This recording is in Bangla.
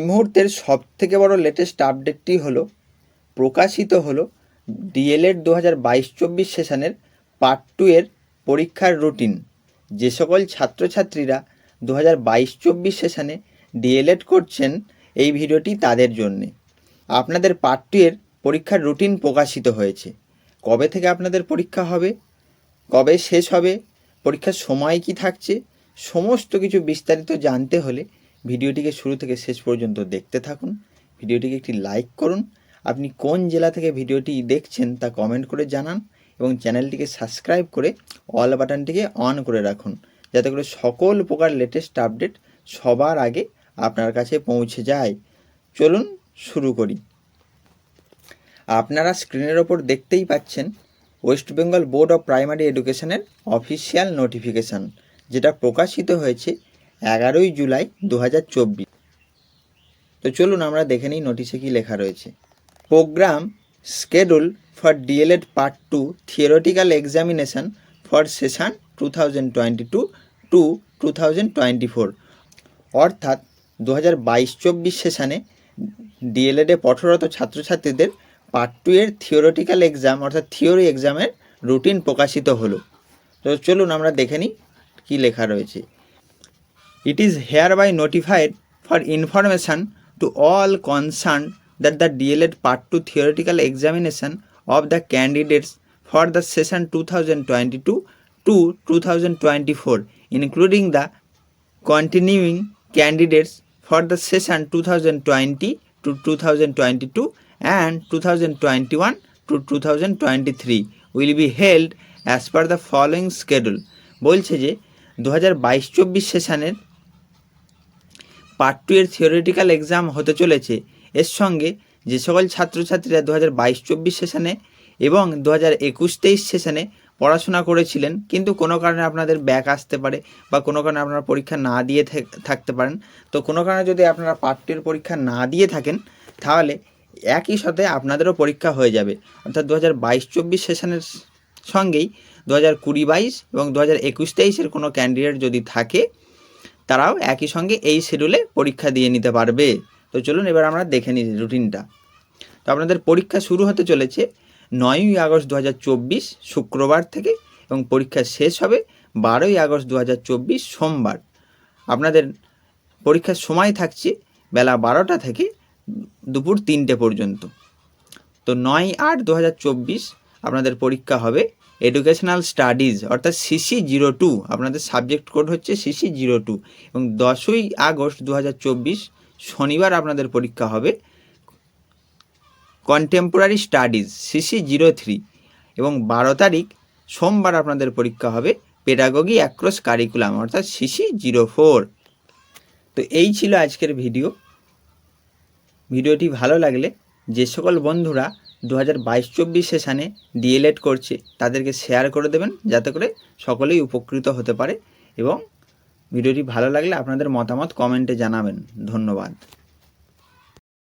মুহূর্তের সবথেকে বড় লেটেস্ট আপডেটটি হলো প্রকাশিত হলো ডিএলএড 2022-24 সেশনের পার্ট 2 এর পরীক্ষার রুটিন। যে সকল ছাত্রছাত্রীরা 2022-24 সেশনে ডিএলএড করছেন, এই ভিডিওটি তাদের জন্যে। আপনাদের পার্ট 2 এর পরীক্ষার রুটিন প্রকাশিত হয়েছে। কবে থেকে আপনাদের পরীক্ষা হবে, কবে শেষ হবে, পরীক্ষার সময় কি থাকছে, সমস্ত কিছু বিস্তারিত জানতে হলে ভিডিওটিকে শুরু থেকে শেষ পর্যন্ত দেখতে থাকুন। ভিডিওটিকে একটি লাইক করুন। আপনি কোন জেলা থেকে ভিডিওটি দেখছেন তা কমেন্ট করে জানান এবং চ্যানেলটিকে সাবস্ক্রাইব করে অল বাটনটিকে অন করে রাখুন, যাতে করে সকল প্রকার লেটেস্ট আপডেট সবার আগে আপনার কাছে পৌঁছে যায়। চলুন শুরু করি। আপনারা স্ক্রিনের ওপর দেখতেই পাচ্ছেন West Bengal board of primary এডুকেশনের অফিসিয়াল নোটিফিকেশান, যেটা প্রকাশিত হয়েছে 11 জুলাই 2024। তো চলুন আমরা দেখে নিই নোটিশে কী লেখা রয়েছে। Program schedule for DLED Part 2 theoretical examination for session 2022-2024, অর্থাৎ 2022-24 সেশনে ডিএলএডে পঠরত ছাত্রছাত্রীদের পার্ট 2 এর থিওরিটিক্যাল এক্সাম অর্থাৎ থিওরি এক্সামের রুটিন প্রকাশিত হলো। তো চলুন আমরা দেখে নিই কী লেখা রয়েছে। It is hereby notified for information to all concerned that the DLED Part 2 theoretical examination of the candidates for the session 2022-2024, including the continuing candidates for the session 2020-2022 and 2021-2023, will be held as per the following schedule। বলছে যে 2022-24 সেশনের পার্ট 2 এর থিওরিটিক্যাল এক্সাম হতে চলেছে। এর সঙ্গে যে সকল ছাত্রছাত্রীরা 2022-24 সেশনে এবং 2021-23 সেশনে পড়াশোনা করেছিলেন, কিন্তু কোনো কারণে আপনাদের ব্যাক আসতে পারে বা কোনো কারণে আপনারা পরীক্ষা না দিয়ে থাকতে পারেন, তো কোনো কারণে যদি আপনারা পার্ট 2 এর পরীক্ষা না দিয়ে থাকেন, তাহলে একই সাথে আপনাদেরও পরীক্ষা হয়ে যাবে। অর্থাৎ 2022-24 সেশনের সঙ্গেই 2020-22 এবং 2021-23-এর কোনো ক্যান্ডিডেট যদি থাকে, তারাও একই সঙ্গে এই শিডিউলে পরীক্ষা দিয়ে নিতে পারবে। তো চলুন এবার আমরা দেখে নিই রুটিনটা। তো আপনাদের পরীক্ষা শুরু হতে চলেছে 9ই আগস্ট 2024 শুক্রবার থেকে এবং পরীক্ষা শেষ হবে 12ই আগস্ট 2024 সোমবার। আপনাদের পরীক্ষার সময় থাকছে বেলা 12টা থেকে দুপুর 3টে পর্যন্ত। তো 9/8/2024 আপনাদের পরীক্ষা হবে এডুকেশনাল স্টাডিজ অর্থাৎ CC02, আপনাদের সাবজেক্ট কোড হচ্ছে CC02। এবং 10ই আগস্ট 2024 শনিবার আপনাদের পরীক্ষা হবে কন্টেম্পোরারি স্টাডিজ CC03। এবং 12 তারিখ সোমবার আপনাদের পরীক্ষা হবে পেডাগোগি অ্যাক্রস কারিকুলাম অর্থাৎ CC04। তো এই ছিল আজকের ভিডিওটি ভালো লাগলে যে সকল বন্ধুরা 2022-24 সেশনে ডিএলএড করছে তাদেরকে শেয়ার করে দেবেন, যাতে করে সকলেই উপকৃত হতে পারে। এবং ভিডিওটি ভালো লাগলে আপনাদের মতামত কমেন্টে জানাবেন। ধন্যবাদ।